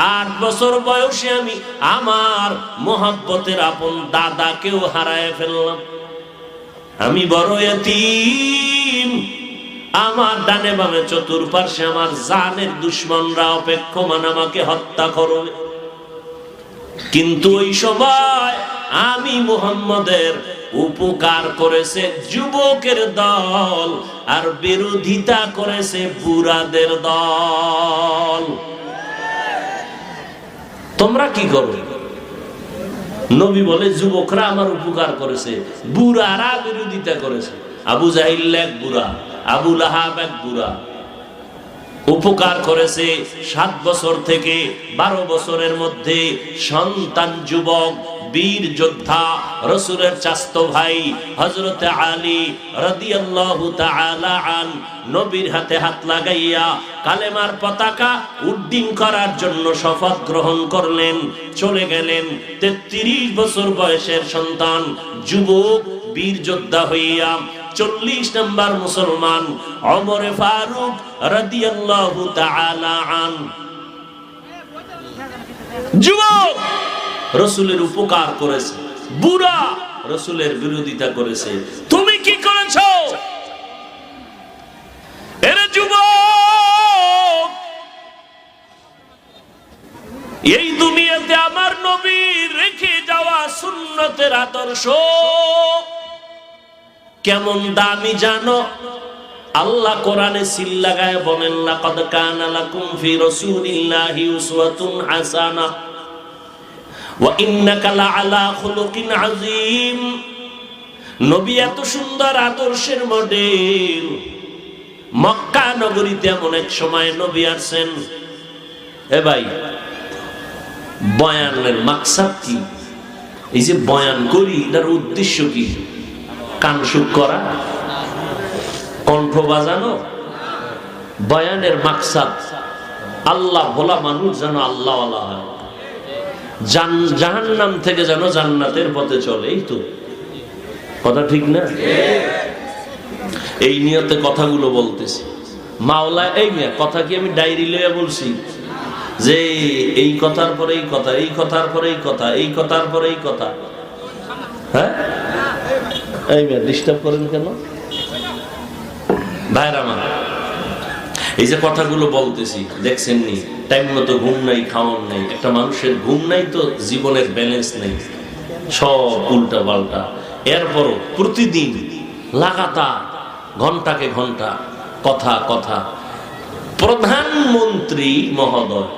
8 বছর বয়সে আমি আমার মোহাব্বতের আপন দাদাকেও হারায় ফেললাম। আমি বড় এতিম। আমার ডানে বামে চতুর্পার্শ্বে আমার জানের দুশমনরা অপেক্ষমান আমাকে হত্যা করবে। কিন্তু ওই সময় আমি মুহাম্মদের উপকার করেছে যুবকের দল, আর বিরোধিতা করেছে বুড়াদের দল। তোমরা কি করো? নবী বলে যুবকরা আমার উপকার করেছে, বুড়ারা বিরোধিতা করেছে। আবু জাহিল এক বুড়া, আবু লাহাব এক বুড়া। উপকার করেছে 7 বছর থেকে 12 বছরের মধ্যে সন্তান যুবক বীর যোদ্ধা রাসূলের চাচতো ভাই হযরতে আলী রাদিয়াল্লাহু তাআলা আন নবীর হাতে হাত লাগাইয়া কালেমার পতাকা উড্ডীন করার জন্য শপথ গ্রহণ করলেন, চলে গেলেন। 33 বছর বয়সের সন্তান যুবক বীর যোদ্ধা হইয়া 40 নম্বর মুসলমান ওমর ফারুক রাদিয়াল্লাহু তাআলা আন যুবক রাসূলের উপকার করেছে, বুড়া রাসূলের বিরোধিতা করেছে। তুমি কি করেছো? এরে যুবক, এই দুনিয়াতে আমার নবী রেখে যাওয়া সুন্নতের আদর্শ কেমন দামি জানো? আল্লাহ কোরআনে সিল লাগায় বলেন, লাকাদ কানা লাকুম ফি রাসূলিল্লাহি উসওয়াতুন হাসানাহ ওয়া ইন্নাকা লাআলা খুলুকিন আযীম। নবী এত সুন্দর আদর্শের মডেল। মক্কা নগরীতে এমন এক সময় নবী আসেন। এ ভাই, বয়ানের মাকসাদ কি? এই যে বয়ান করি, এটার উদ্দেশ্য কি? কানসুক করা, কণ্ঠ বাজানো? বয়ানের মাকসাদ আল্লাহ ভোলা মানুষ যেন আল্লাহওয়ালা হয়, জাহান্নাম থেকে যেন জান্নাতের পথে চলে। এই তো কথা, ঠিক না? এই নিয়তে কথাগুলো বলতেছি। মাওলা এই মেয়ে কথা কি আমি ডায়েরি লইয়া বলছি যে এই কথার পরে এই কথা, এই কথার পরে এই কথা, এই কথার পরে এই কথা? হ্যাঁ, এই মেয়ে ডিস্টার্ব করেন কেন ভাইরা আমার? এই যে কথাগুলো বলতেছি, দেখছেন নি? টাইম মতো ঘুম নাই, খাওয়ান নাই। একটা মানুষের ঘুম নাই তো জীবনের ব্যালেন্স নেই, সব উল্টা পাল্টা। এরপরও প্রতিদিন লাগাতার ঘন্টাকে ঘন্টা কথা কথা। প্রধানমন্ত্রী মহোদয়